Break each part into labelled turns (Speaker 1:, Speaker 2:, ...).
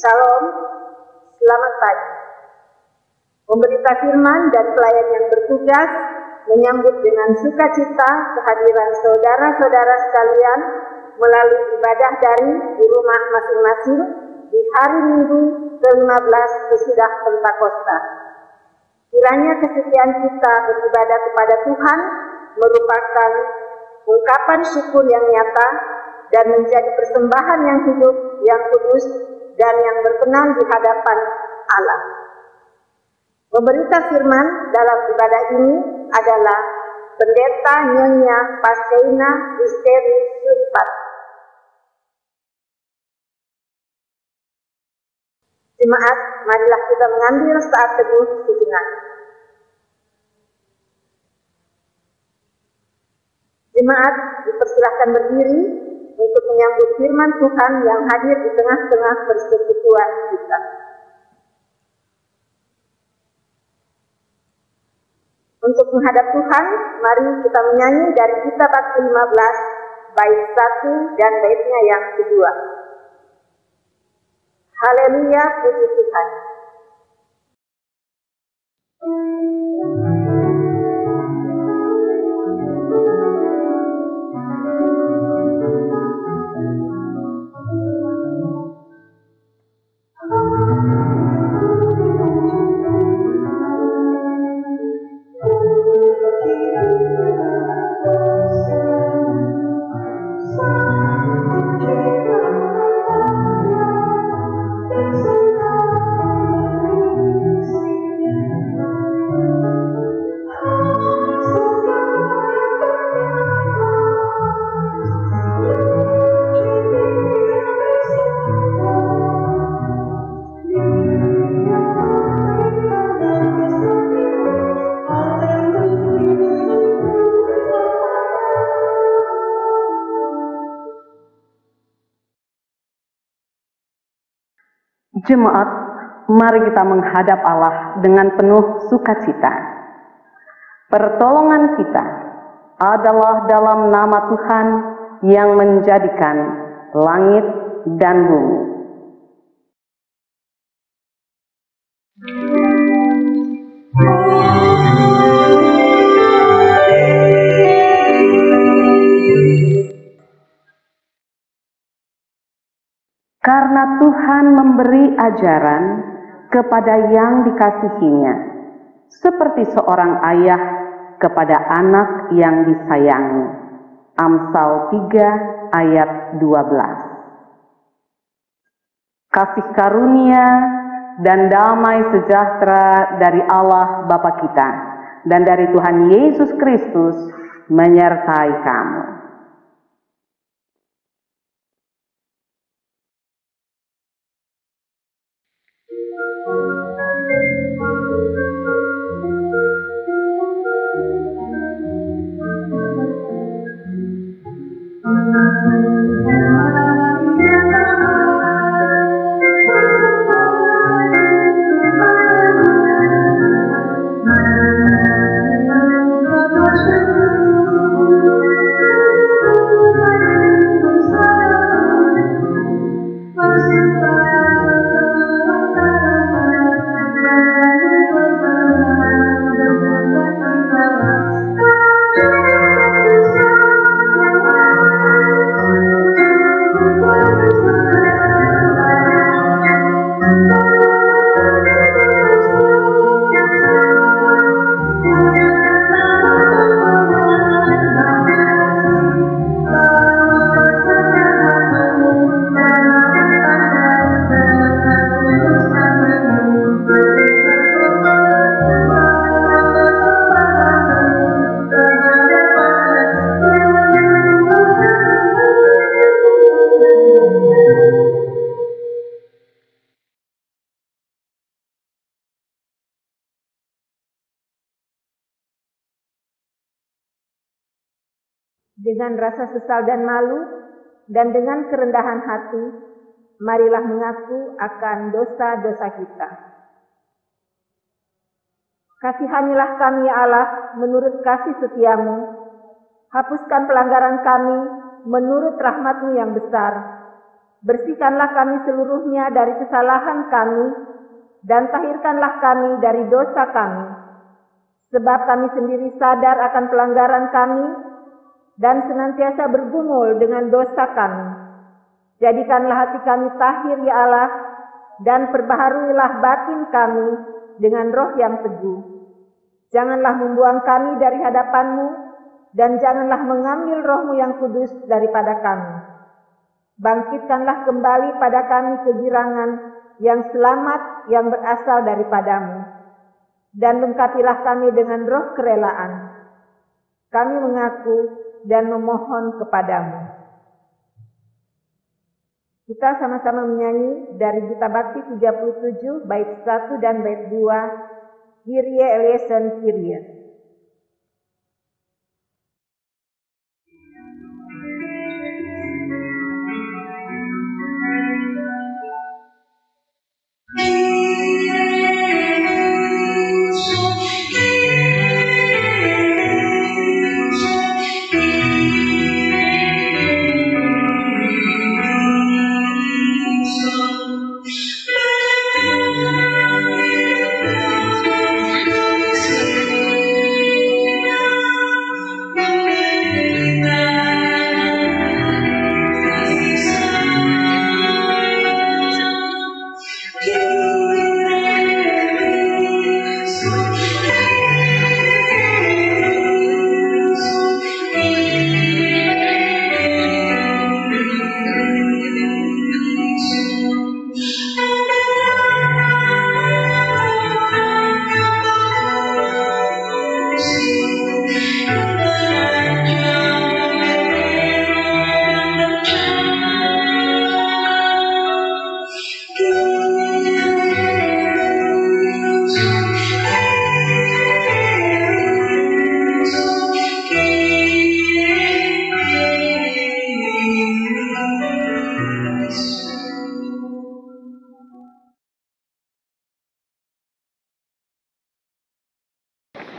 Speaker 1: Shalom, selamat pagi. Pemberita firman dan pelayan yang bertugas menyambut dengan sukacita kehadiran saudara-saudara sekalian melalui ibadah daring di rumah masing-masing di hari Minggu ke-15 sesudah Pentakosta. Kiranya kesetiaan kita beribadah kepada Tuhan merupakan ungkapan syukur yang nyata dan menjadi persembahan yang hidup, yang kudus, dan yang berkenan di hadapan Allah. Pemberita firman dalam ibadah ini adalah Pendeta Nyonya Pasteina Misteri Suripat. Jemaat, marilah kita mengambil saat teduh sejenak. Jemaat dipersilahkan berdiri untuk menyambut firman Tuhan yang hadir di tengah-tengah persekutuan kita. Untuk menghadap Tuhan, mari kita menyanyi dari kitab ke-15, bait 1 dan baitnya yang kedua. Haleluya, puji Tuhan.
Speaker 2: Jemaat, mari kita menghadap Allah dengan penuh sukacita. Pertolongan kita adalah dalam nama Tuhan yang menjadikan langit dan bumi. Karena Tuhan memberi ajaran kepada yang dikasihinya, seperti seorang ayah kepada anak yang disayangi. Amsal 3 ayat 12. Kasih karunia dan damai sejahtera dari Allah Bapa kita dan dari Tuhan Yesus Kristus menyertai kamu.
Speaker 1: Dengan rasa sesal dan malu, dan dengan kerendahan hati, marilah mengaku akan dosa-dosa kita. Kasihanilah kami ya Allah menurut kasih setiamu, hapuskan pelanggaran kami menurut rahmat-Mu yang besar. Bersihkanlah kami seluruhnya dari kesalahan kami, dan tahirkanlah kami dari dosa kami. Sebab kami sendiri sadar akan pelanggaran kami, dan senantiasa bergumul dengan dosa kami. Jadikanlah hati kami tahir, ya Allah, dan perbaharuilah batin kami dengan roh yang teguh. Janganlah membuang kami dari hadapan-Mu, dan janganlah mengambil roh-Mu yang kudus daripada kami. Bangkitkanlah kembali pada kami kegirangan yang selamat yang berasal daripada-Mu, dan lengkapilah kami dengan roh kerelaan. Kami mengaku dan memohon kepadamu. Kita sama-sama menyanyi dari Gita Bakti 37, bait 1 dan bait 2, Kyrie eleison Kyrie.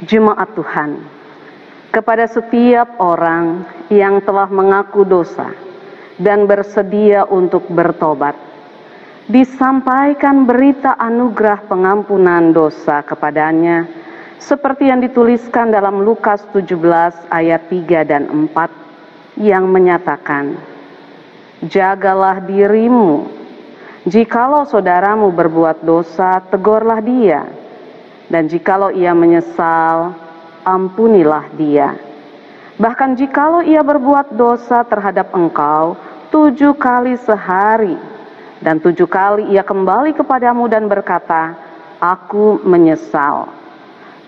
Speaker 2: Jemaat Tuhan, kepada setiap orang yang telah mengaku dosa dan bersedia untuk bertobat, disampaikan berita anugerah pengampunan dosa kepadanya, seperti yang dituliskan dalam Lukas 17 ayat 3 dan 4, yang menyatakan, "Jagalah dirimu, jikalau saudaramu berbuat dosa, tegurlah dia. Dan jikalau ia menyesal, ampunilah dia. Bahkan jikalau ia berbuat dosa terhadap engkau 7 kali sehari, dan 7 kali ia kembali kepadamu dan berkata, Aku menyesal,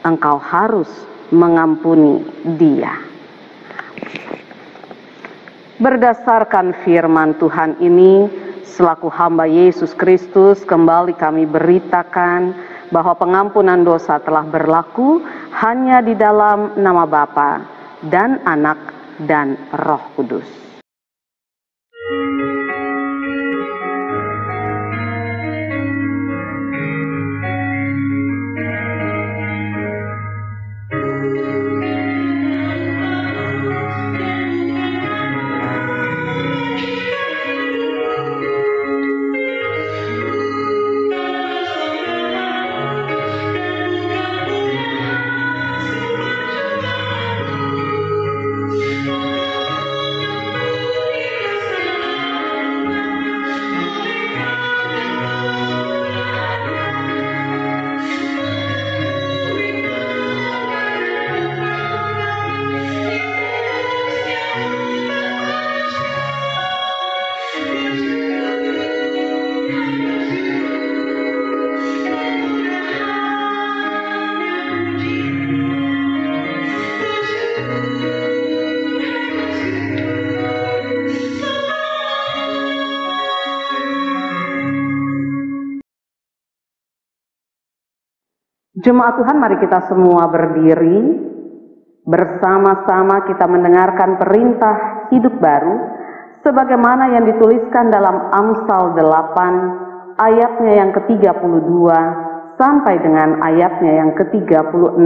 Speaker 2: engkau harus mengampuni dia." Berdasarkan firman Tuhan ini, selaku hamba Yesus Kristus, kembali kami beritakan bahwa pengampunan dosa telah berlaku hanya di dalam nama Bapa dan Anak dan Roh Kudus. Jemaat Tuhan, mari kita semua berdiri. Bersama-sama kita mendengarkan perintah hidup baru sebagaimana yang dituliskan dalam Amsal 8 ayatnya yang ke-32 sampai dengan ayatnya yang ke-36.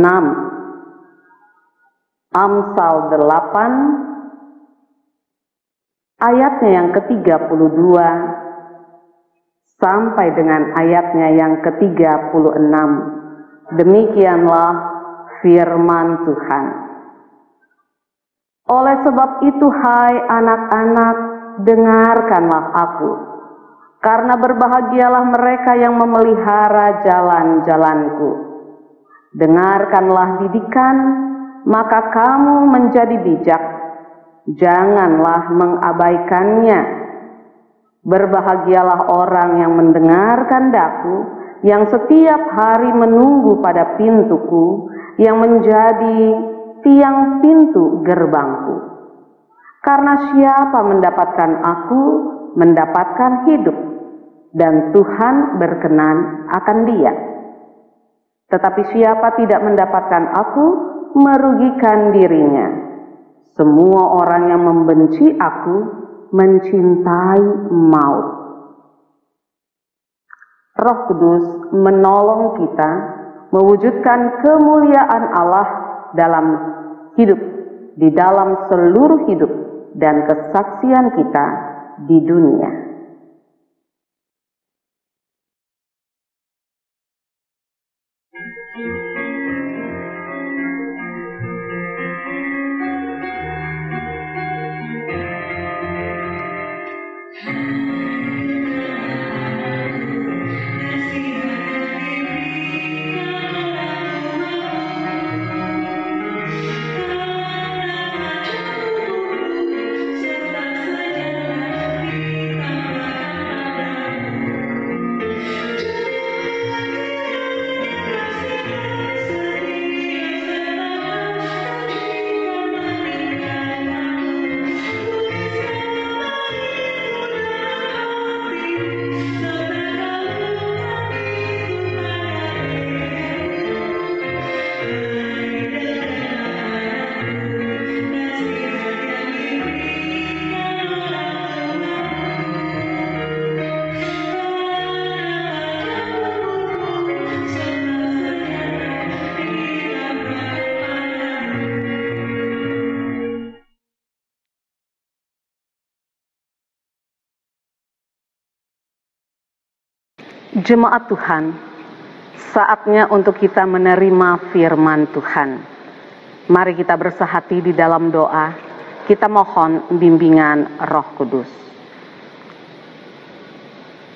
Speaker 2: Amsal 8 ayatnya yang ke-32 sampai dengan ayatnya yang ke-36. Demikianlah firman Tuhan. Oleh sebab itu, hai anak-anak, dengarkanlah aku, karena berbahagialah mereka yang memelihara jalan-jalanku. Dengarkanlah didikan, maka kamu menjadi bijak, janganlah mengabaikannya. Berbahagialah orang yang mendengarkan daku, yang setiap hari menunggu pada pintuku, yang menjadi tiang pintu gerbangku. Karena siapa mendapatkan aku, mendapatkan hidup, dan Tuhan berkenan akan dia. Tetapi siapa tidak mendapatkan aku, merugikan dirinya. Semua orang yang membenci aku, mencintai maut. Roh Kudus menolong kita mewujudkan kemuliaan Allah dalam hidup, di dalam seluruh hidup dan kesaksian kita di dunia. Jemaat Tuhan, saatnya untuk kita menerima firman Tuhan. Mari kita bersahati di dalam doa, kita mohon bimbingan Roh Kudus.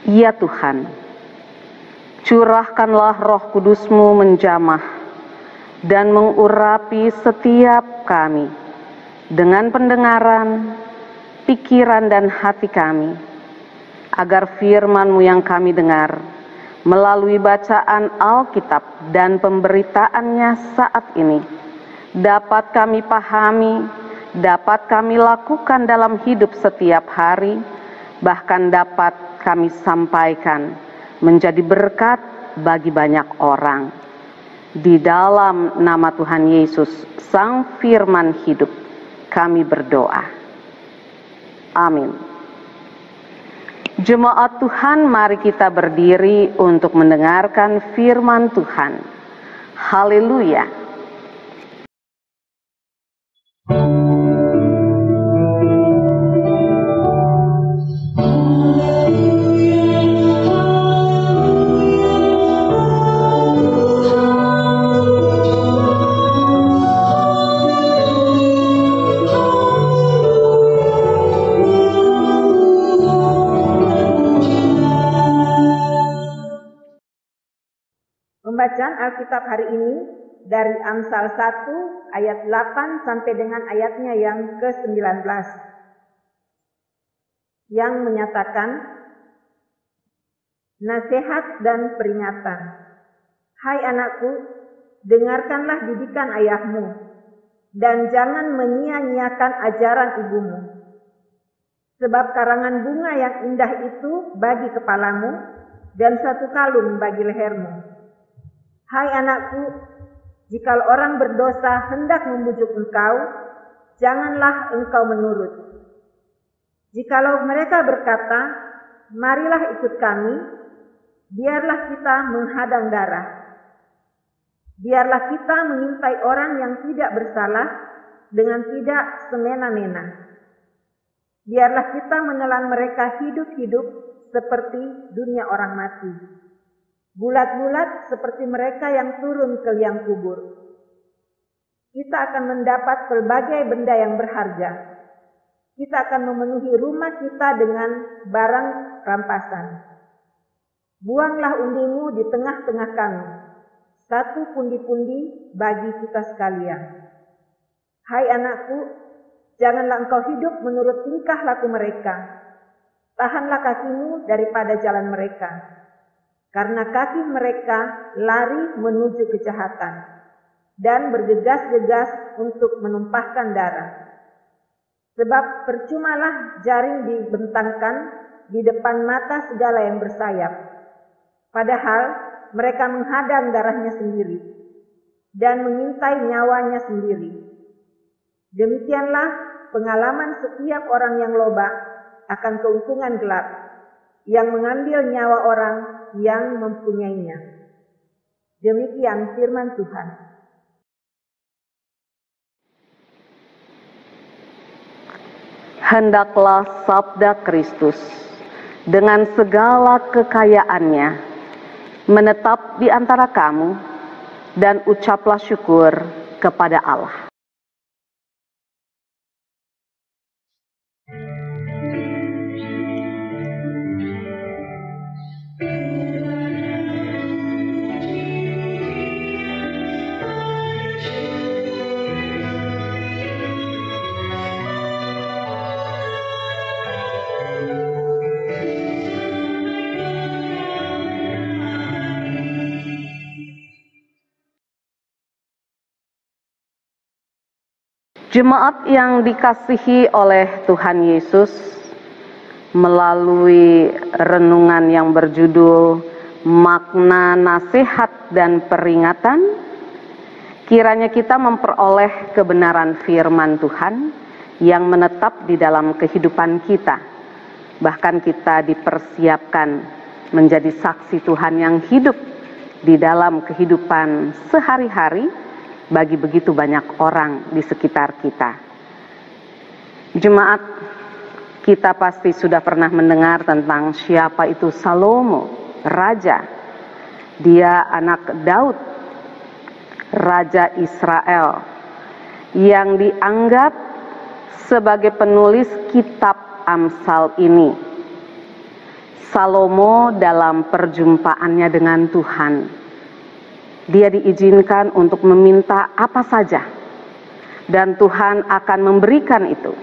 Speaker 2: Ya Tuhan, curahkanlah Roh Kudus-Mu menjamah dan mengurapi setiap kami dengan pendengaran, pikiran dan hati kami, agar firman-Mu yang kami dengar melalui bacaan Alkitab dan pemberitaannya saat ini dapat kami pahami, dapat kami lakukan dalam hidup setiap hari, bahkan dapat kami sampaikan menjadi berkat bagi banyak orang. Di dalam nama Tuhan Yesus, Sang Firman hidup, kami berdoa. Amin. Jemaat Tuhan, mari kita berdiri untuk mendengarkan firman Tuhan. Haleluya.
Speaker 1: Pembacaan Alkitab hari ini dari Amsal 1 ayat 8 sampai dengan ayatnya yang ke-19 yang menyatakan nasihat dan peringatan. Hai anakku, dengarkanlah didikan ayahmu dan jangan menyia-nyiakan ajaran ibumu. Sebab karangan bunga yang indah itu bagi kepalamu dan satu kalung bagi lehermu. Hai anakku, jikalau orang berdosa hendak membujuk engkau, janganlah engkau menurut. Jikalau mereka berkata, marilah ikut kami, biarlah kita menghadang darah. Biarlah kita mengintai orang yang tidak bersalah dengan tidak semena-mena. Biarlah kita menelan mereka hidup-hidup seperti dunia orang mati. Bulat-bulat seperti mereka yang turun ke liang kubur. Kita akan mendapat berbagai benda yang berharga. Kita akan memenuhi rumah kita dengan barang rampasan. Buanglah undimu di tengah-tengah kami, satu pundi-pundi bagi kita sekalian. Hai anakku, janganlah engkau hidup menurut tingkah laku mereka. Tahanlah kakimu daripada jalan mereka, karena kaki mereka lari menuju kejahatan dan bergegas-gegas untuk menumpahkan darah. Sebab percumalah jaring dibentangkan di depan mata segala yang bersayap, padahal mereka menghadang darahnya sendiri dan mengintai nyawanya sendiri. Demikianlah pengalaman setiap orang yang loba akan keuntungan gelap, yang mengambil nyawa orang yang mempunyainya. Demikian firman Tuhan.
Speaker 2: Hendaklah sabda Kristus dengan segala kekayaannya menetap di antara kamu, dan ucaplah syukur kepada Allah. Jemaat yang dikasihi oleh Tuhan Yesus, melalui renungan yang berjudul Makna Nasihat dan Peringatan, kiranya kita memperoleh kebenaran firman Tuhan yang menetap di dalam kehidupan kita. Bahkan kita dipersiapkan menjadi saksi Tuhan yang hidup di dalam kehidupan sehari-hari bagi begitu banyak orang di sekitar kita. Jemaat, kita pasti sudah pernah mendengar tentang siapa itu Salomo, raja. Dia anak Daud, raja Israel, yang dianggap sebagai penulis kitab Amsal ini. Salomo dalam perjumpaannya dengan Tuhan, dia diizinkan untuk meminta apa saja, dan Tuhan akan memberikan itu.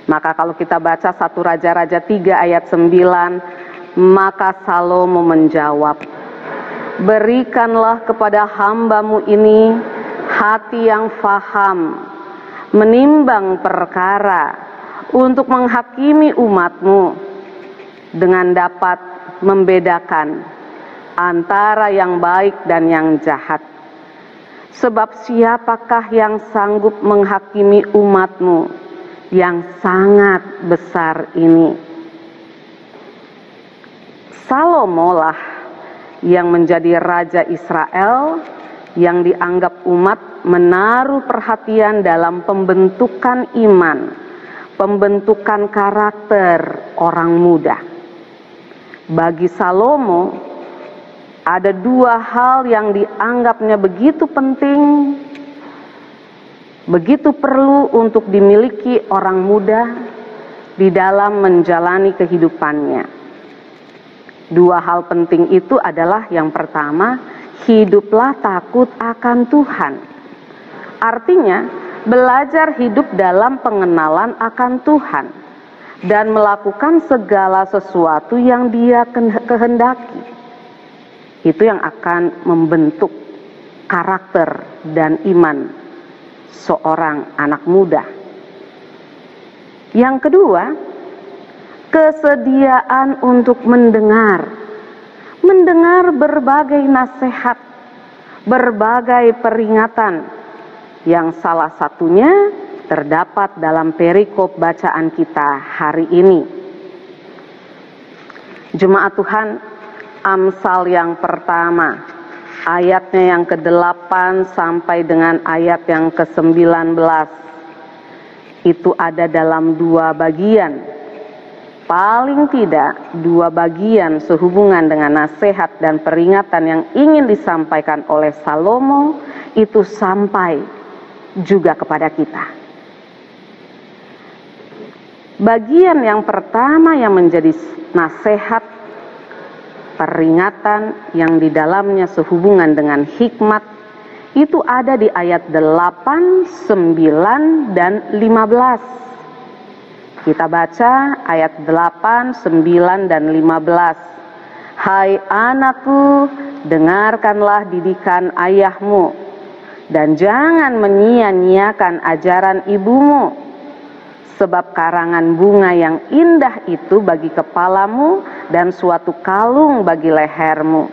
Speaker 2: Maka kalau kita baca 1 Raja-Raja 3 ayat 9, maka Salomo menjawab, "Berikanlah kepada hambamu ini hati yang faham, menimbang perkara, untuk menghakimi umatmu, dengan dapat membedakan antara yang baik dan yang jahat. Sebab siapakah yang sanggup menghakimi umatmu yang sangat besar ini?" Salomo lah yang menjadi raja Israel yang dianggap umat menaruh perhatian dalam pembentukan iman, pembentukan karakter orang muda. Bagi Salomo, ada 2 hal yang dianggapnya begitu penting, begitu perlu untuk dimiliki orang muda di dalam menjalani kehidupannya. 2 hal penting itu adalah, yang pertama, hiduplah takut akan Tuhan. Artinya, belajar hidup dalam pengenalan akan Tuhan dan melakukan segala sesuatu yang Dia kehendaki. Itu yang akan membentuk karakter dan iman seorang anak muda. Yang kedua, kesediaan untuk mendengar berbagai nasihat, berbagai peringatan, yang salah satunya terdapat dalam perikop bacaan kita hari ini. Jemaat Tuhan, Amsal yang pertama, ayatnya yang ke-8 sampai dengan ayat yang ke-19, itu ada dalam 2 bagian. paling tidak dua bagian sehubungan dengan nasihat dan peringatan yang ingin disampaikan oleh Salomo itu sampai juga kepada kita. Bagian yang pertama yang menjadi nasihat, peringatan yang di dalamnya sehubungan dengan hikmat itu ada di ayat 8, 9, dan 15. Kita baca ayat 8, 9, dan 15. Hai anakku, dengarkanlah didikan ayahmu, dan jangan menyia-nyiakan ajaran ibumu, sebab karangan bunga yang indah itu bagi kepalamu dan suatu kalung bagi lehermu.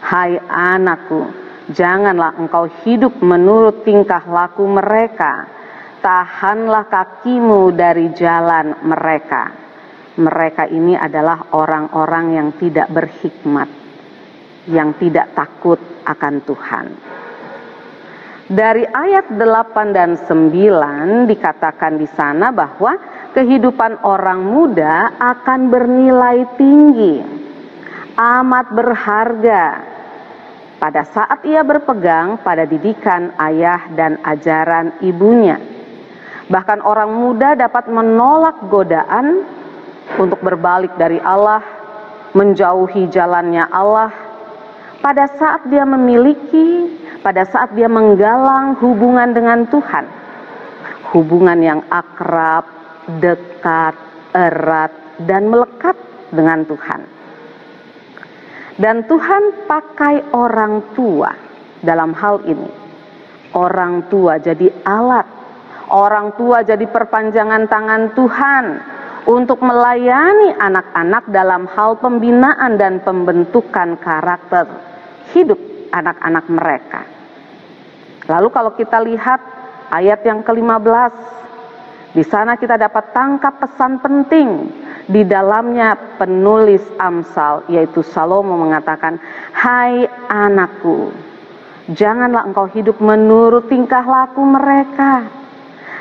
Speaker 2: Hai anakku, janganlah engkau hidup menurut tingkah laku mereka. Tahanlah kakimu dari jalan mereka. Mereka ini adalah orang-orang yang tidak berhikmat, yang tidak takut akan Tuhan. Dari ayat 8 dan 9 dikatakan di sana bahwa kehidupan orang muda akan bernilai tinggi, amat berharga pada saat ia berpegang pada didikan ayah dan ajaran ibunya. Bahkan orang muda dapat menolak godaan untuk berbalik dari Allah, menjauhi jalannya Allah, pada saat dia menggalang hubungan dengan Tuhan. Hubungan yang akrab, dekat, erat, dan melekat dengan Tuhan. Dan Tuhan pakai orang tua dalam hal ini. Orang tua jadi alat. Orang tua jadi perpanjangan tangan Tuhan untuk melayani anak-anak dalam hal pembinaan dan pembentukan karakter hidup anak-anak mereka. Lalu kalau kita lihat ayat yang ke-15, di sana kita dapat tangkap pesan penting. Di dalamnya penulis Amsal, yaitu Salomo, mengatakan, hai anakku, janganlah engkau hidup menurut tingkah laku mereka.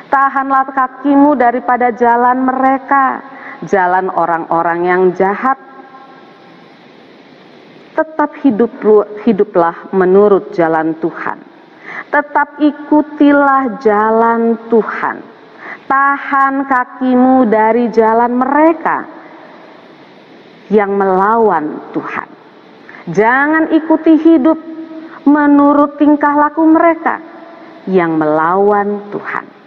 Speaker 2: Tahanlah kakimu daripada jalan mereka, jalan orang-orang yang jahat. Tetap hiduplah menurut jalan Tuhan. Tetap ikutilah jalan Tuhan. Tahan kakimu dari jalan mereka yang melawan Tuhan. Jangan ikuti hidup menurut tingkah laku mereka yang melawan Tuhan.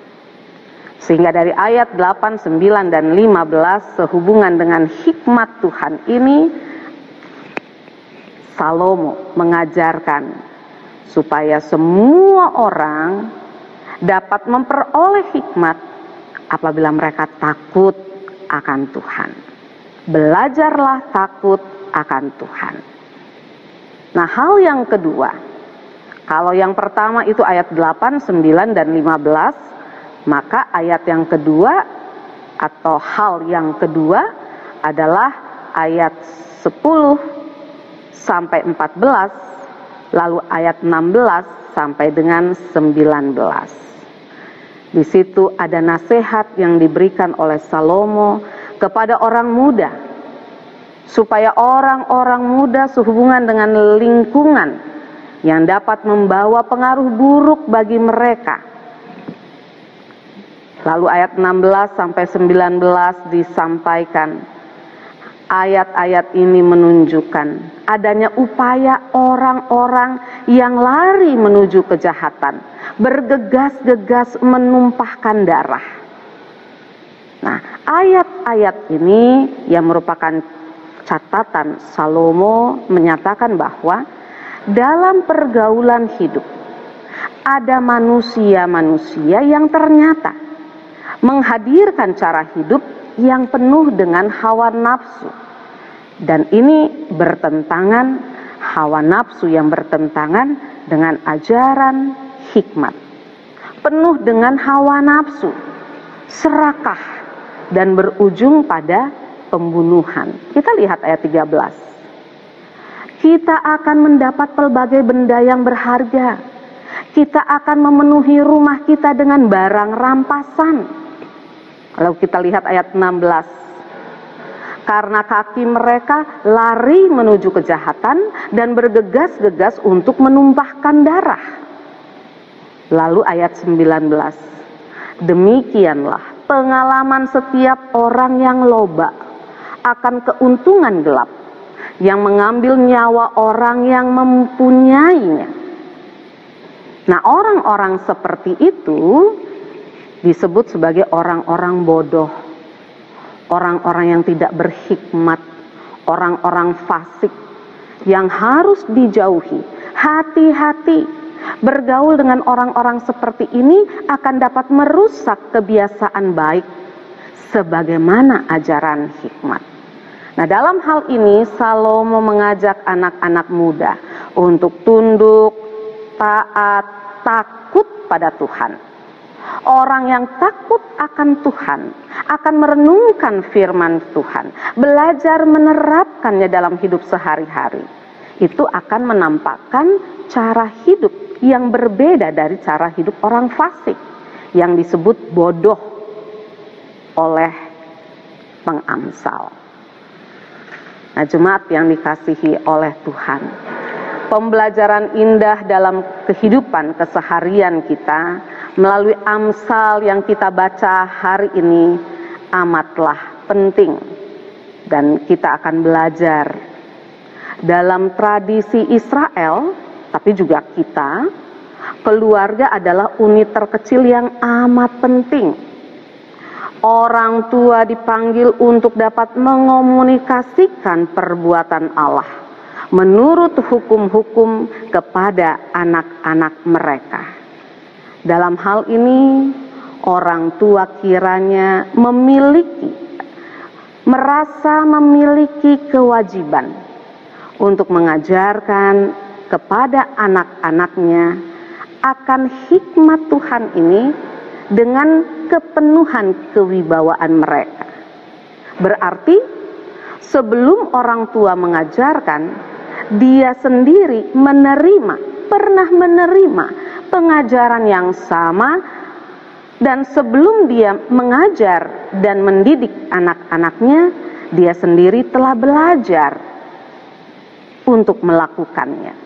Speaker 2: Sehingga dari ayat 8, 9, dan 15 sehubungan dengan hikmat Tuhan ini, Salomo mengajarkan supaya semua orang dapat memperoleh hikmat apabila mereka takut akan Tuhan. Belajarlah takut akan Tuhan. Nah, hal yang kedua, kalau yang pertama itu ayat 8, 9, dan 15, maka ayat yang kedua atau hal yang kedua adalah ayat 10 sampai 14, lalu ayat 16 sampai dengan 19. Di situ ada nasihat yang diberikan oleh Salomo kepada orang muda, supaya orang-orang muda sehubungan dengan lingkungan yang dapat membawa pengaruh buruk bagi mereka. Lalu ayat 16 sampai 19 disampaikan. Ayat-ayat ini menunjukkan adanya upaya orang-orang yang lari menuju kejahatan, bergegas-gegas menumpahkan darah. Nah, ayat-ayat ini yang merupakan catatan Salomo menyatakan bahwa dalam pergaulan hidup ada manusia-manusia yang ternyata menghadirkan cara hidup yang penuh dengan hawa nafsu. Dan ini bertentangan, hawa nafsu yang bertentangan dengan ajaran hikmat. Penuh dengan hawa nafsu, serakah, dan berujung pada pembunuhan. Kita lihat ayat 13. Kita akan mendapat pelbagai benda yang berharga. Kita akan memenuhi rumah kita dengan barang rampasan. Kalau kita lihat ayat 16, karena kaki mereka lari menuju kejahatan dan bergegas-gegas untuk menumpahkan darah. Lalu ayat 19, demikianlah pengalaman setiap orang yang loba akan keuntungan gelap, yang mengambil nyawa orang yang mempunyainya. Nah, orang-orang seperti itu disebut sebagai orang-orang bodoh, orang-orang yang tidak berhikmat, orang-orang fasik yang harus dijauhi. Hati-hati, bergaul dengan orang-orang seperti ini akan dapat merusak kebiasaan baik sebagaimana ajaran hikmat. Nah, dalam hal ini Salomo mengajak anak-anak muda untuk tunduk, taat, takut pada Tuhan. Orang yang takut akan Tuhan akan merenungkan firman Tuhan, belajar menerapkannya dalam hidup sehari-hari. Itu akan menampakkan cara hidup yang berbeda dari cara hidup orang fasik yang disebut bodoh oleh pengamsal. Nah, jemaat yang dikasihi oleh Tuhan, pembelajaran indah dalam kehidupan keseharian kita melalui Amsal yang kita baca hari ini amatlah penting, dan kita akan belajar dalam tradisi Israel, tapi juga kita, keluarga adalah unit terkecil yang amat penting. Orang tua dipanggil untuk dapat mengomunikasikan perbuatan Allah menurut hukum-hukum kepada anak-anak mereka. Dalam hal ini, orang tua kiranya merasa memiliki kewajiban untuk mengajarkan kepada anak-anaknya akan hikmat Tuhan ini dengan kepenuhan kewibawaan mereka. Berarti sebelum orang tua mengajarkan, dia sendiri pernah menerima pengajaran yang sama, dan sebelum dia mengajar dan mendidik anak-anaknya, dia sendiri telah belajar untuk melakukannya.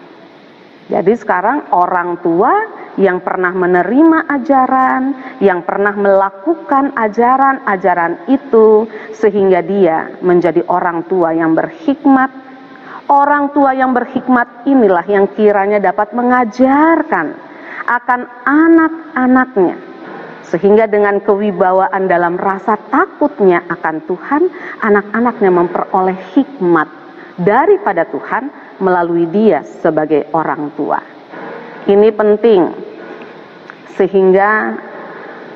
Speaker 2: Jadi sekarang orang tua yang pernah menerima ajaran, yang pernah melakukan ajaran-ajaran itu, sehingga dia menjadi orang tua yang berhikmat. Orang tua yang berhikmat inilah yang kiranya dapat mengajarkan akan anak-anaknya, sehingga dengan kewibawaan dalam rasa takutnya akan Tuhan, anak-anaknya memperoleh hikmat daripada Tuhan melalui dia sebagai orang tua. Ini penting, sehingga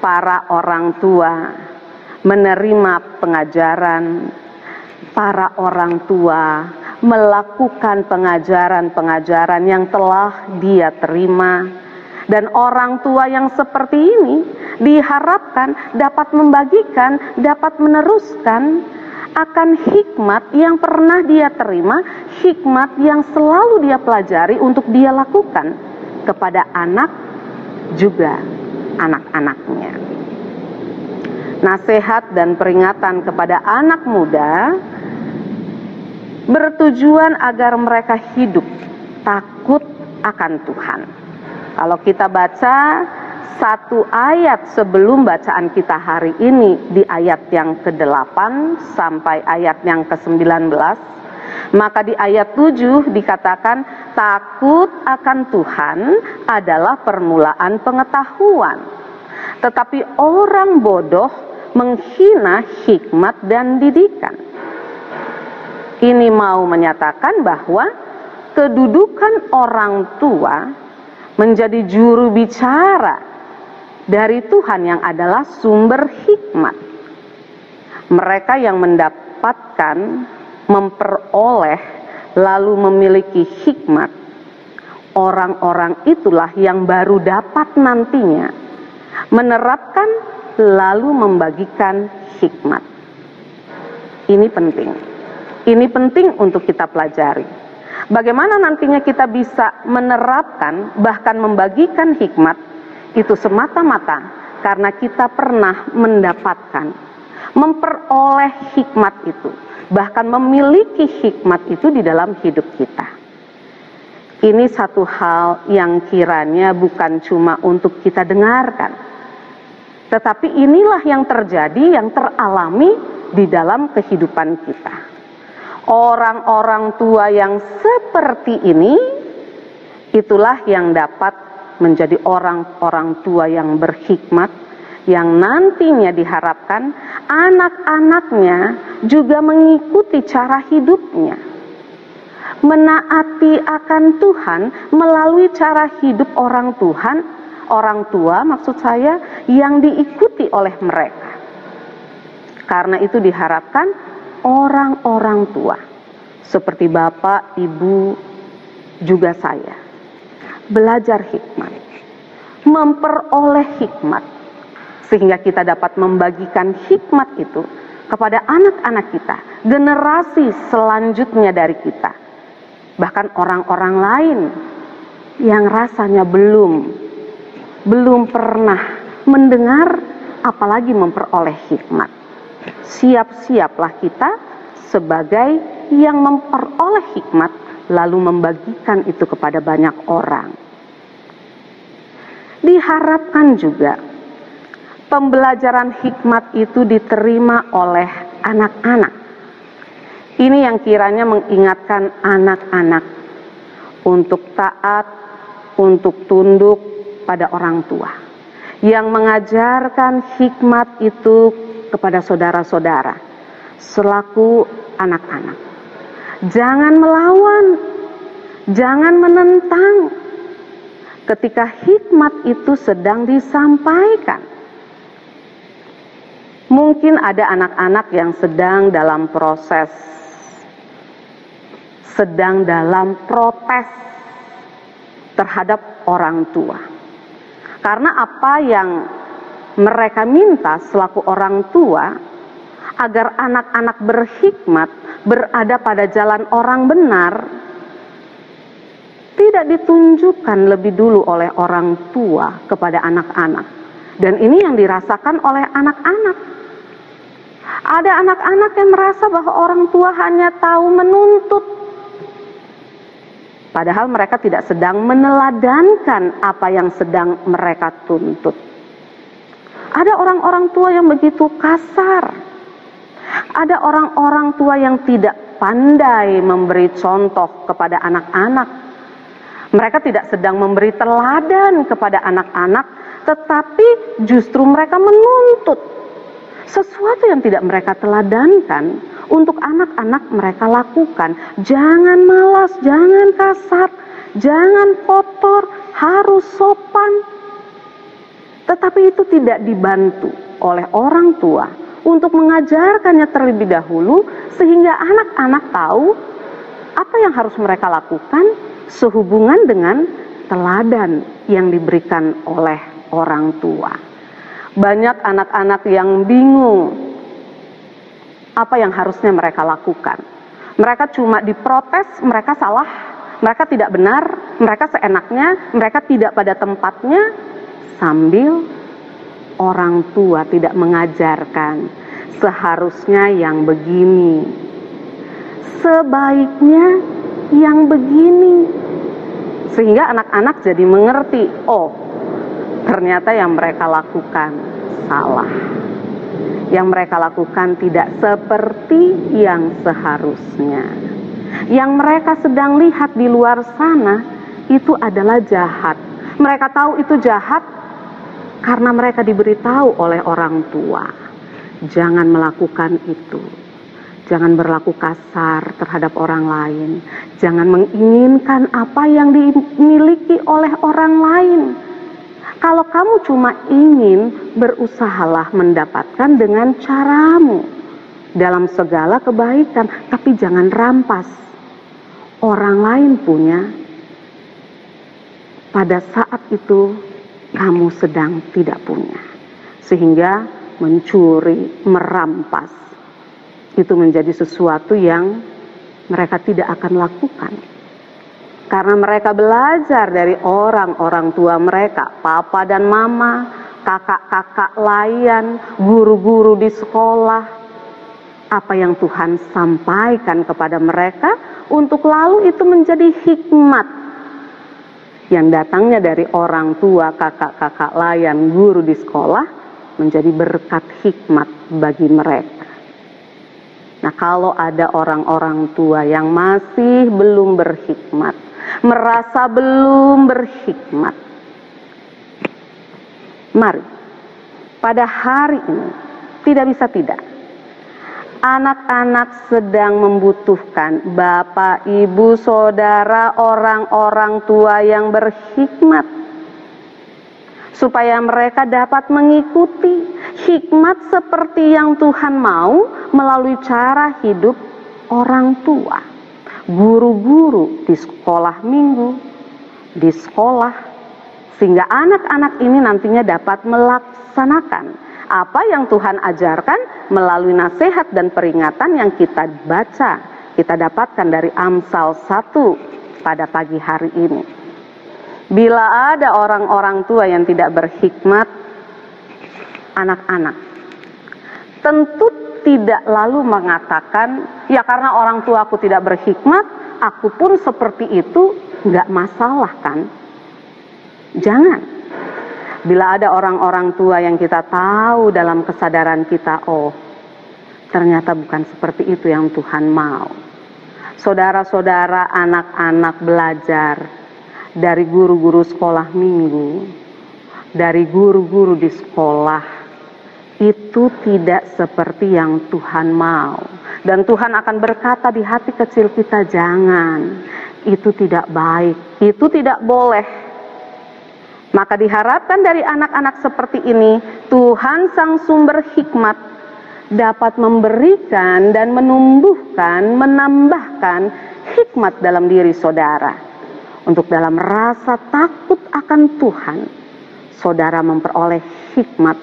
Speaker 2: para orang tua menerima pengajaran, para orang tua melakukan pengajaran-pengajaran yang telah dia terima, dan orang tua yang seperti ini diharapkan dapat membagikan, dapat meneruskan akan hikmat yang pernah dia terima, hikmat yang selalu dia pelajari untuk dia lakukan kepada anak juga anak-anaknya. Nasihat dan peringatan kepada anak muda bertujuan agar mereka hidup takut akan Tuhan. Kalau kita baca satu ayat sebelum bacaan kita hari ini, di ayat yang ke-8 sampai ayat yang ke-19, maka di ayat 7 dikatakan takut akan Tuhan adalah permulaan pengetahuan, tetapi orang bodoh menghina hikmat dan didikan. Ini mau menyatakan bahwa kedudukan orang tua menjadi juru bicara dari Tuhan yang adalah sumber hikmat. Mereka yang mendapatkan, memperoleh, lalu memiliki hikmat, orang-orang itulah yang baru dapat nantinya menerapkan lalu membagikan hikmat. Ini penting. Ini penting untuk kita pelajari. Bagaimana nantinya kita bisa menerapkan, bahkan membagikan hikmat, itu semata-mata karena kita pernah mendapatkan, memperoleh hikmat itu bahkan memiliki hikmat itu di dalam hidup kita. Ini satu hal yang kiranya bukan cuma untuk kita dengarkan, tetapi inilah yang terjadi, yang teralami di dalam kehidupan kita. Orang-orang tua yang seperti ini, itulah yang dapat menjadi orang-orang tua yang berhikmat, yang nantinya diharapkan anak-anaknya juga mengikuti cara hidupnya, menaati akan Tuhan melalui cara hidup orang tua maksud saya, yang diikuti oleh mereka. Karena itu diharapkan orang-orang tua seperti Bapak, Ibu, juga saya belajar hikmat, memperoleh hikmat, sehingga kita dapat membagikan hikmat itu kepada anak-anak kita, generasi selanjutnya dari kita, bahkan orang-orang lain yang rasanya belum pernah mendengar, apalagi memperoleh hikmat. Siap-siaplah kita sebagai yang memperoleh hikmat, lalu membagikan itu kepada banyak orang. Diharapkan juga pembelajaran hikmat itu diterima oleh anak-anak. Ini yang kiranya mengingatkan anak-anak untuk taat, untuk tunduk pada orang tua, yang mengajarkan hikmat itu kepada saudara-saudara selaku anak-anak. Jangan melawan, jangan menentang ketika hikmat itu sedang disampaikan. Mungkin ada anak-anak yang sedang dalam protes terhadap orang tua. Karena apa yang mereka minta selaku orang tua, agar anak-anak berhikmat, berada pada jalan orang benar, tidak ditunjukkan lebih dulu oleh orang tua kepada anak-anak. Dan ini yang dirasakan oleh anak-anak. Ada anak-anak yang merasa bahwa orang tua hanya tahu menuntut, padahal mereka tidak sedang meneladankan apa yang sedang mereka tuntut. Ada orang-orang tua yang begitu kasar. Ada orang-orang tua yang tidak pandai memberi contoh kepada anak-anak. Mereka tidak sedang memberi teladan kepada anak-anak, tetapi justru mereka menuntut sesuatu yang tidak mereka teladankan untuk anak-anak mereka lakukan. Jangan malas, jangan kasar, jangan kotor, harus sopan. Tetapi itu tidak dibantu oleh orang tua untuk mengajarkannya terlebih dahulu, sehingga anak-anak tahu apa yang harus mereka lakukan sehubungan dengan teladan yang diberikan oleh orang tua. Banyak anak-anak yang bingung apa yang harusnya mereka lakukan. Mereka cuma diprotes, mereka salah, mereka tidak benar, mereka seenaknya, mereka tidak pada tempatnya, sambil orang tua tidak mengajarkan seharusnya yang begini, sebaiknya yang begini, sehingga anak-anak jadi mengerti, oh ternyata yang mereka lakukan salah, yang mereka lakukan tidak seperti yang seharusnya, yang mereka sedang lihat di luar sana itu adalah jahat. Mereka tahu itu jahat karena mereka diberitahu oleh orang tua, jangan melakukan itu, jangan berlaku kasar terhadap orang lain, jangan menginginkan apa yang dimiliki oleh orang lain. Kalau kamu cuma ingin, berusahalah mendapatkan dengan caramu dalam segala kebaikan, tapi jangan rampas. Orang lain punya, pada saat itu kamu sedang tidak punya, sehingga mencuri, merampas itu menjadi sesuatu yang mereka tidak akan lakukan. Karena mereka belajar dari orang-orang tua mereka, papa dan mama, kakak-kakak layan, guru-guru di sekolah. apa yang Tuhan sampaikan kepada mereka, untuk lalu itu menjadi hikmat yang datangnya dari orang tua, kakak-kakak layan, guru di sekolah, menjadi berkat hikmat bagi mereka. Nah, kalau ada orang-orang tua yang masih belum berhikmat, merasa belum berhikmat, mari pada hari ini, tidak bisa tidak, anak-anak sedang membutuhkan bapak, ibu, saudara, orang-orang tua yang berhikmat, supaya mereka dapat mengikuti hikmat seperti yang Tuhan mau melalui cara hidup orang tua, guru-guru di sekolah minggu, di sekolah, sehingga anak-anak ini nantinya dapat melaksanakan apa yang Tuhan ajarkan melalui nasihat dan peringatan yang kita baca, kita dapatkan dari Amsal 1 pada pagi hari ini. Bila ada orang-orang tua yang tidak berhikmat, anak-anak tentu tidak lalu mengatakan, ya karena orang tua aku tidak berhikmat, aku pun seperti itu, nggak masalah kan? Jangan. Bila ada orang-orang tua yang kita tahu dalam kesadaran kita, oh ternyata bukan seperti itu yang Tuhan mau. Saudara-saudara, anak-anak belajar dari guru-guru sekolah minggu, dari guru-guru di sekolah, itu tidak seperti yang Tuhan mau. Dan Tuhan akan berkata di hati kecil kita, jangan, itu tidak baik, itu tidak boleh. Maka diharapkan dari anak-anak seperti ini, Tuhan sang sumber hikmat dapat memberikan dan menumbuhkan, menambahkan hikmat dalam diri saudara. Untuk dalam rasa takut akan Tuhan, saudara memperoleh hikmat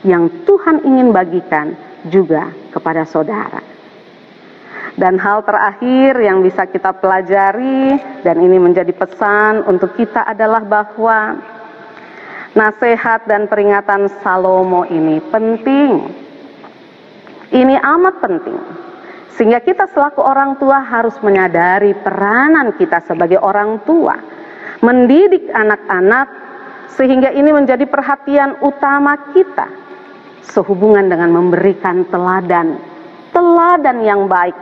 Speaker 2: yang Tuhan ingin bagikan juga kepada saudara. Dan hal terakhir yang bisa kita pelajari, dan ini menjadi pesan untuk kita adalah bahwa nasihat dan peringatan Salomo ini penting. Ini amat penting. Sehingga kita selaku orang tua harus menyadari peranan kita sebagai orang tua. Mendidik anak-anak sehingga ini menjadi perhatian utama kita. Sehubungan dengan memberikan teladan yang baik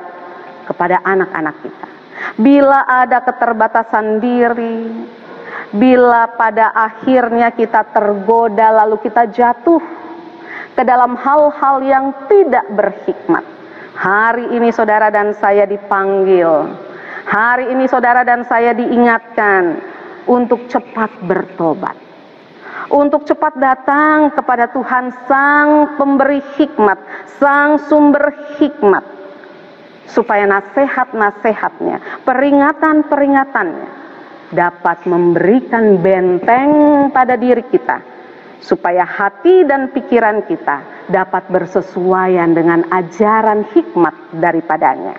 Speaker 2: kepada anak-anak kita. Bila ada keterbatasan diri, bila pada akhirnya kita tergoda lalu kita jatuh ke dalam hal-hal yang tidak berhikmat, hari ini saudara dan saya dipanggil, hari ini saudara dan saya diingatkan untuk cepat bertobat, untuk cepat datang kepada Tuhan sang pemberi hikmat, sang sumber hikmat, supaya nasihat-nasihatnya, peringatan-peringatannya dapat memberikan benteng pada diri kita, supaya hati dan pikiran kita dapat bersesuaian dengan ajaran hikmat daripadanya.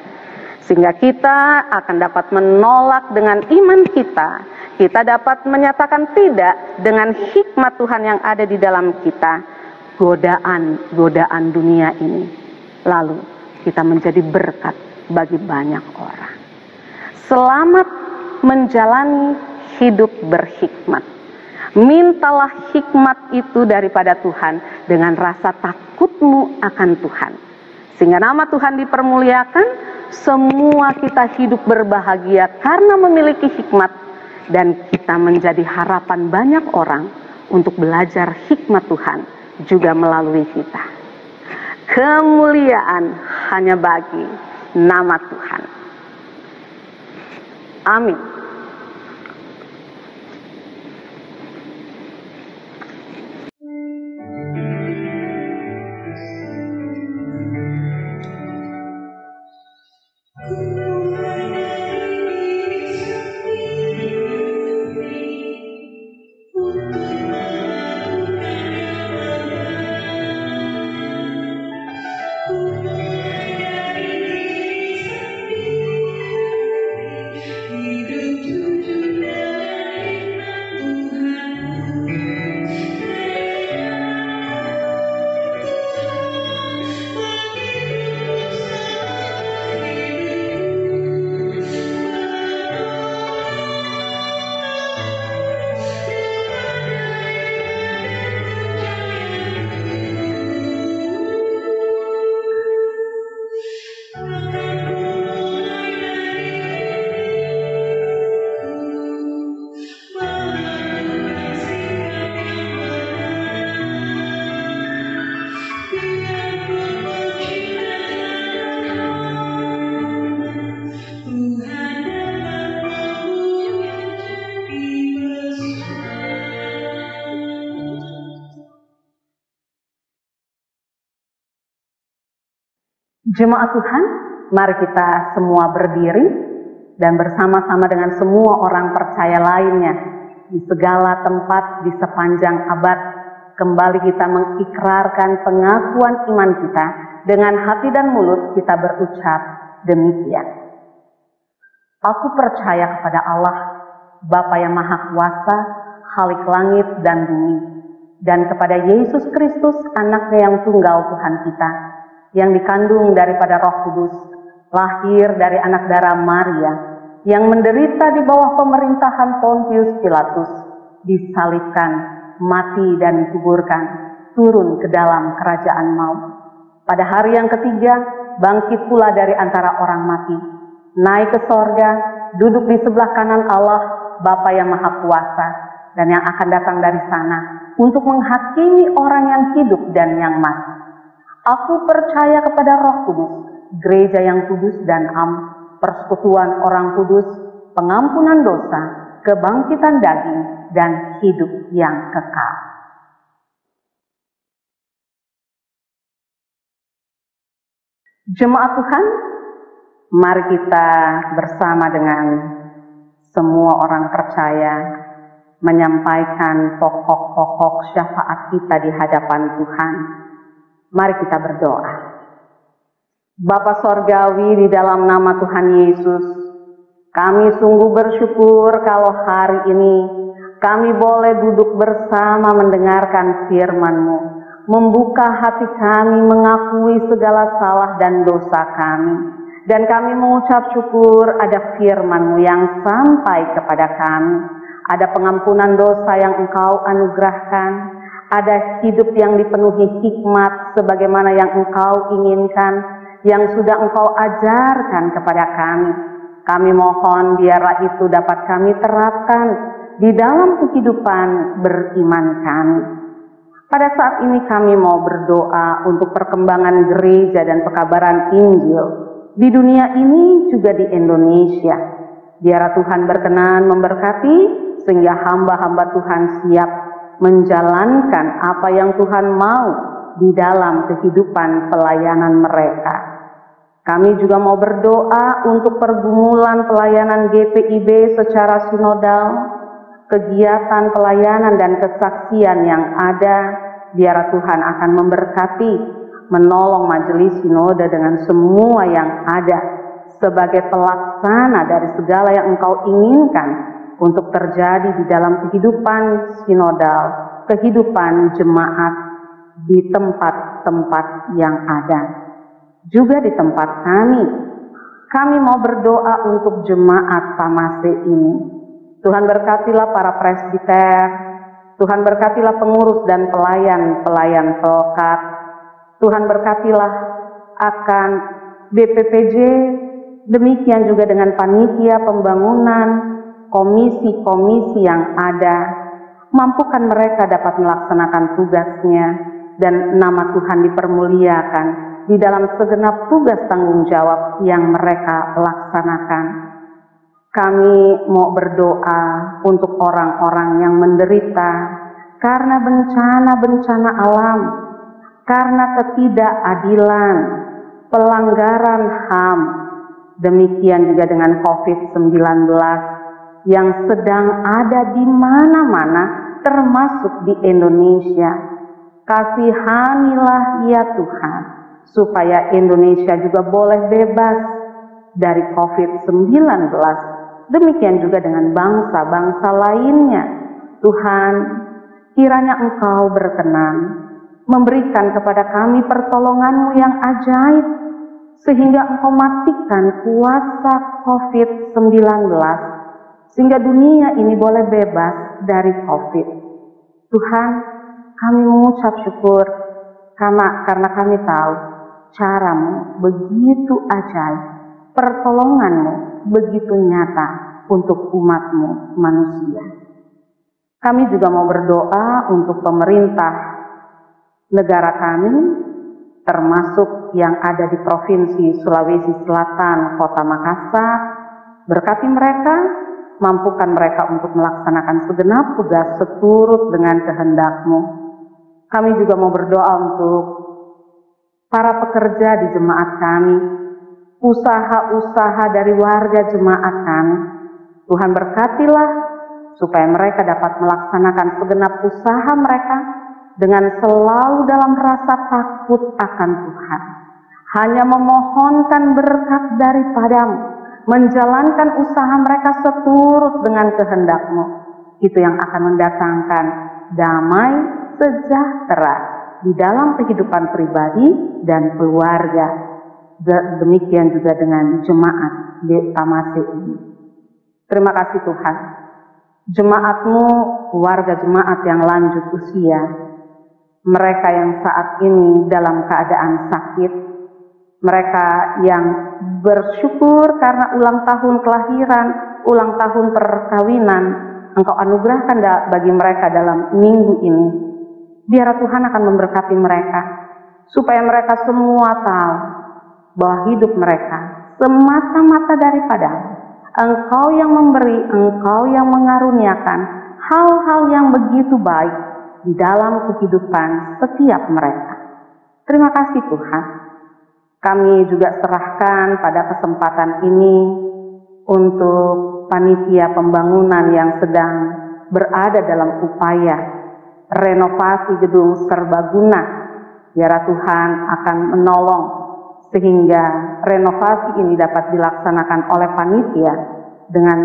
Speaker 2: Sehingga kita akan dapat menolak dengan iman kita, kita dapat menyatakan tidak dengan hikmat Tuhan yang ada di dalam kita, godaan dunia ini. Lalu kita menjadi berkat bagi banyak orang. Selamat menjalani hidup berhikmat. Mintalah hikmat itu daripada Tuhan dengan rasa takutmu akan Tuhan. Sehingga nama Tuhan dipermuliakan, semua kita hidup berbahagia karena memiliki hikmat. Dan kita menjadi harapan banyak orang untuk belajar hikmat Tuhan juga melalui kita. Kemuliaan hanya bagi nama Tuhan. Amin.
Speaker 3: Hidup
Speaker 2: Jemaat Tuhan, mari kita semua berdiri dan bersama-sama dengan semua orang percaya lainnya di segala tempat di sepanjang abad, kembali kita mengikrarkan pengakuan iman kita dengan hati dan mulut kita berucap demikian. Aku percaya kepada Allah, Bapa yang Maha Kuasa, Khalik langit dan bumi, dan kepada Yesus Kristus, Anaknya yang tunggal Tuhan kita, yang dikandung daripada Roh Kudus, lahir dari anak darah Maria, yang menderita di bawah pemerintahan Pontius Pilatus, disalibkan, mati dan dikuburkan, turun ke dalam kerajaan maut. Pada hari yang ketiga, bangkit pula dari antara orang mati, naik ke sorga, duduk di sebelah kanan Allah, Bapa yang Maha Kuasa, dan yang akan datang dari sana untuk menghakimi orang yang hidup dan yang mati. Aku percaya kepada Roh Kudus, gereja yang kudus dan am, persekutuan orang kudus, pengampunan dosa, kebangkitan daging, dan hidup yang kekal. Jemaat Tuhan, mari kita bersama dengan semua orang percaya menyampaikan pokok-pokok syafaat kita di hadapan Tuhan. Mari kita berdoa. Bapa Sorgawi, di dalam nama Tuhan Yesus, kami sungguh bersyukur kalau hari ini kami boleh duduk bersama mendengarkan firman-Mu, membuka hati kami mengakui segala salah dan dosa kami, dan kami mengucap syukur ada firman-Mu yang sampai kepada kami, ada pengampunan dosa yang Engkau anugerahkan, ada hidup yang dipenuhi hikmat sebagaimana yang Engkau inginkan, yang sudah Engkau ajarkan kepada kami. Kami mohon biarlah itu dapat kami terapkan di dalam kehidupan beriman kami. Pada saat ini kami mau berdoa untuk perkembangan gereja dan pekabaran Injil di dunia ini juga di Indonesia. Biar Tuhan berkenan memberkati sehingga hamba-hamba Tuhan siap menjalankan apa yang Tuhan mau di dalam kehidupan pelayanan mereka. Kami juga mau berdoa untuk pergumulan pelayanan GPIB secara sinodal, kegiatan pelayanan dan kesaksian yang ada, biar Tuhan akan memberkati, menolong majelis sinode dengan semua yang ada, sebagai pelaksana dari segala yang Engkau inginkan untuk terjadi di dalam kehidupan sinodal, kehidupan jemaat di tempat-tempat yang ada. Juga di tempat kami mau berdoa untuk jemaat Pamase ini. Tuhan berkatilah para presbiter, Tuhan berkatilah pengurus dan pelayan-pelayan pelkat, Tuhan berkatilah akan BPPJ, demikian juga dengan panitia pembangunan, komisi-komisi yang ada, mampukan mereka dapat melaksanakan tugasnya dan nama Tuhan dipermuliakan di dalam segenap tugas tanggung jawab yang mereka laksanakan. Kami mau berdoa untuk orang-orang yang menderita karena bencana-bencana alam, karena ketidakadilan, pelanggaran HAM, demikian juga dengan COVID-19 yang sedang ada di mana-mana, termasuk di Indonesia. Kasihanilah ya Tuhan, supaya Indonesia juga boleh bebas dari COVID-19. Demikian juga dengan bangsa-bangsa lainnya. Tuhan, kiranya Engkau berkenan memberikan kepada kami pertolongan-Mu yang ajaib, sehingga Engkau matikan kuasa COVID-19, sehingga dunia ini boleh bebas dari COVID. Tuhan, kami mengucap syukur karena kami tahu cara-Mu begitu ajaib, pertolongan-Mu begitu nyata untuk umat-Mu manusia. Kami juga mau berdoa untuk pemerintah negara kami, termasuk yang ada di Provinsi Sulawesi Selatan, Kota Makassar. Berkati mereka, mampukan mereka untuk melaksanakan segenap tugas seturut dengan kehendak-Mu. Kami juga mau berdoa untuk para pekerja di jemaat kami, usaha-usaha dari warga jemaat kami. Tuhan berkatilah supaya mereka dapat melaksanakan segenap usaha mereka dengan selalu dalam rasa takut akan Tuhan, hanya memohonkan berkat daripadamu, menjalankan usaha mereka seturut dengan kehendak-Mu. Itu yang akan mendatangkan damai sejahtera di dalam kehidupan pribadi dan keluarga. Demikian juga dengan jemaat di Tamase ini. Terima kasih Tuhan. Jemaat-Mu, warga jemaat yang lanjut usia, mereka yang saat ini dalam keadaan sakit, mereka yang bersyukur karena ulang tahun kelahiran, ulang tahun perkawinan, Engkau anugerahkan bagi mereka dalam minggu ini. Biar Tuhan akan memberkati mereka, supaya mereka semua tahu bahwa hidup mereka semata-mata daripada-Mu. Engkau yang memberi, Engkau yang mengaruniakan hal-hal yang begitu baik di dalam kehidupan setiap mereka. Terima kasih Tuhan. Kami juga serahkan pada kesempatan ini untuk panitia pembangunan yang sedang berada dalam upaya renovasi gedung serbaguna. Biar Tuhan akan menolong sehingga renovasi ini dapat dilaksanakan oleh panitia dengan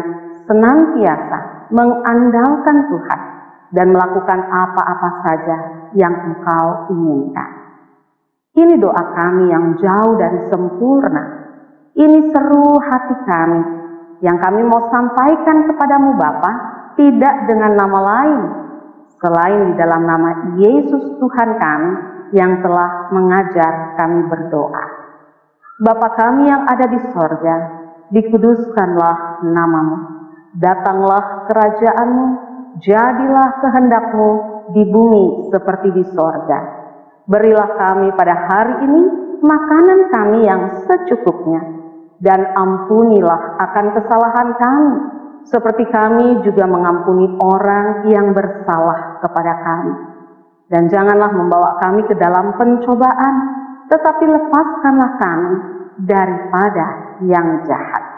Speaker 2: senantiasa mengandalkan Tuhan dan melakukan apa-apa saja yang Engkau inginkan. Ini doa kami yang jauh dari sempurna. Ini seru hati kami yang kami mau sampaikan kepadamu Bapa, tidak dengan nama lain selain di dalam nama Yesus Tuhan kami yang telah mengajar kami berdoa. Bapa kami yang ada di sorga, dikuduskanlah nama-Mu. Datanglah kerajaan-Mu, jadilah kehendak-Mu di bumi seperti di sorga. Berilah kami pada hari ini makanan kami yang secukupnya, dan ampunilah akan kesalahan kami, seperti kami juga mengampuni orang yang bersalah kepada kami. Dan janganlah membawa kami ke dalam pencobaan, tetapi lepaskanlah kami daripada yang jahat.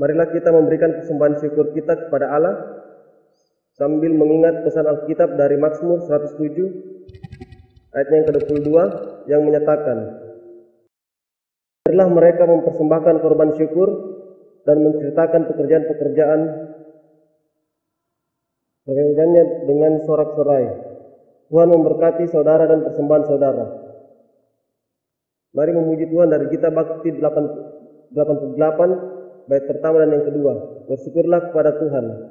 Speaker 3: Marilah kita memberikan persembahan syukur kita kepada Allah sambil mengingat pesan Alkitab dari Mazmur 107 ayat yang ke-22 yang menyatakan, marilah mereka mempersembahkan korban syukur dan menceritakan pekerjaannya dengan sorak-sorai. Tuhan memberkati saudara dan persembahan saudara. Mari memuji Tuhan dari Gita Bakti 88 bait pertama dan yang kedua. Bersyukurlah kepada Tuhan.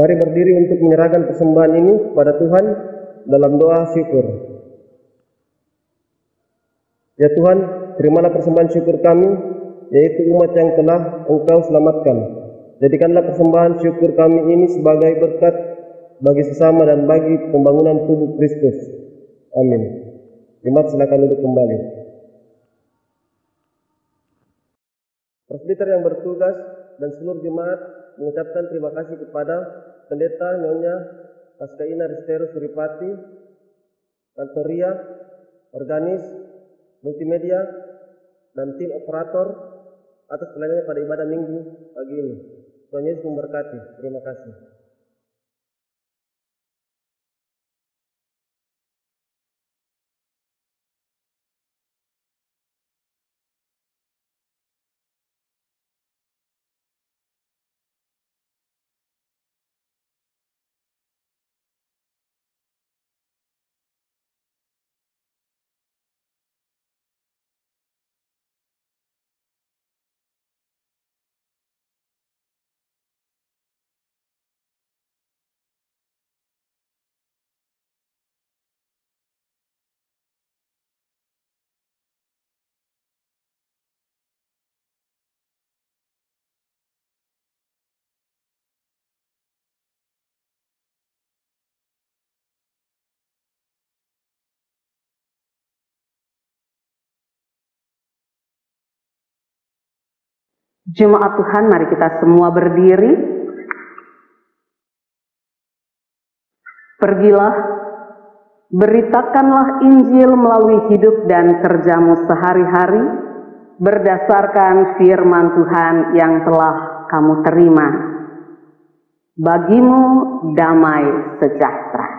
Speaker 3: Mari berdiri untuk menyerahkan persembahan ini kepada Tuhan dalam doa syukur. Ya Tuhan, terimalah persembahan syukur kami, yaitu umat yang telah Engkau selamatkan. Jadikanlah persembahan syukur kami ini sebagai berkat bagi sesama dan bagi pembangunan tubuh Kristus. Amin. Jemaat silakan duduk kembali. Presbiter yang bertugas dan seluruh jemaat mengucapkan terima kasih kepada Pendeta Nyonya Pascaina Risteru Suripati, Kantoria, Organis, Multimedia, dan tim operator atas pelayanannya pada ibadah minggu pagi ini. Tuhan Yesus memberkati. Terima kasih.
Speaker 2: Jemaat Tuhan, mari kita semua berdiri. Pergilah, beritakanlah Injil melalui hidup dan kerjamu sehari-hari, berdasarkan firman Tuhan yang telah kamu terima. Bagimu damai sejahtera.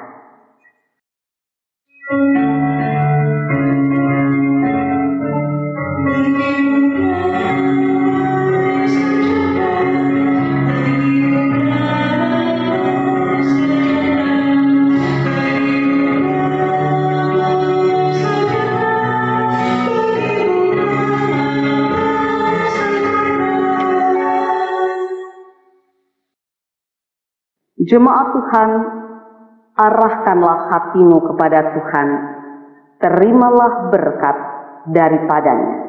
Speaker 2: Jemaat Tuhan, arahkanlah hatimu kepada Tuhan, terimalah berkat daripadanya.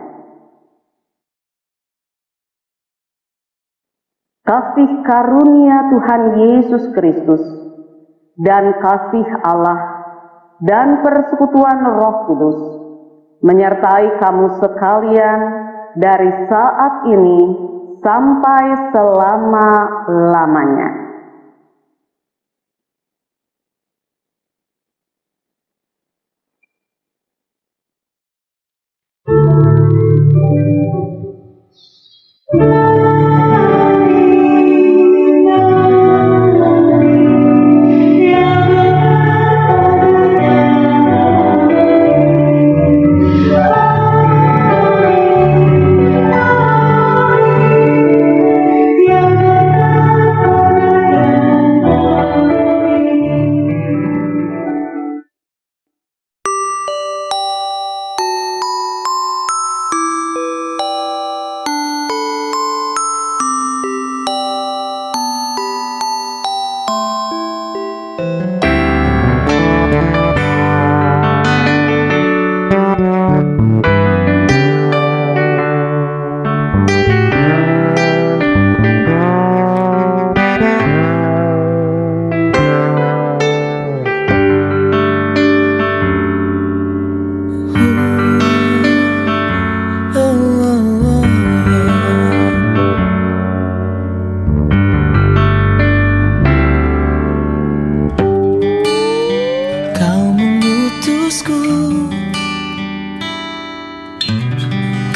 Speaker 2: Kasih karunia Tuhan Yesus Kristus dan kasih Allah dan persekutuan Roh Kudus menyertai kamu sekalian dari saat ini sampai selama-lamanya.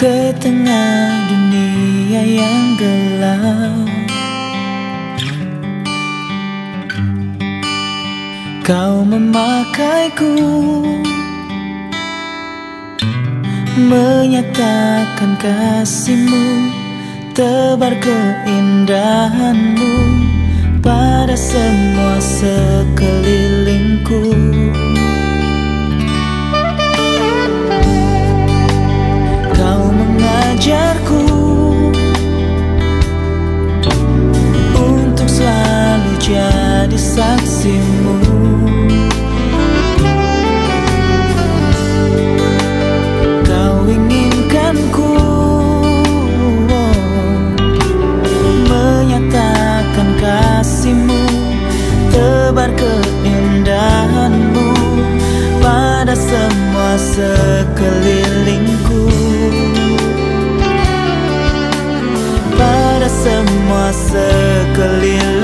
Speaker 4: Ke tengah dunia yang gelap, Kau memakaiku, menyatakan kasih-Mu, tebar keindahan-Mu pada semua sekelilingku. Kau mengajarku untuk selalu jalan keliling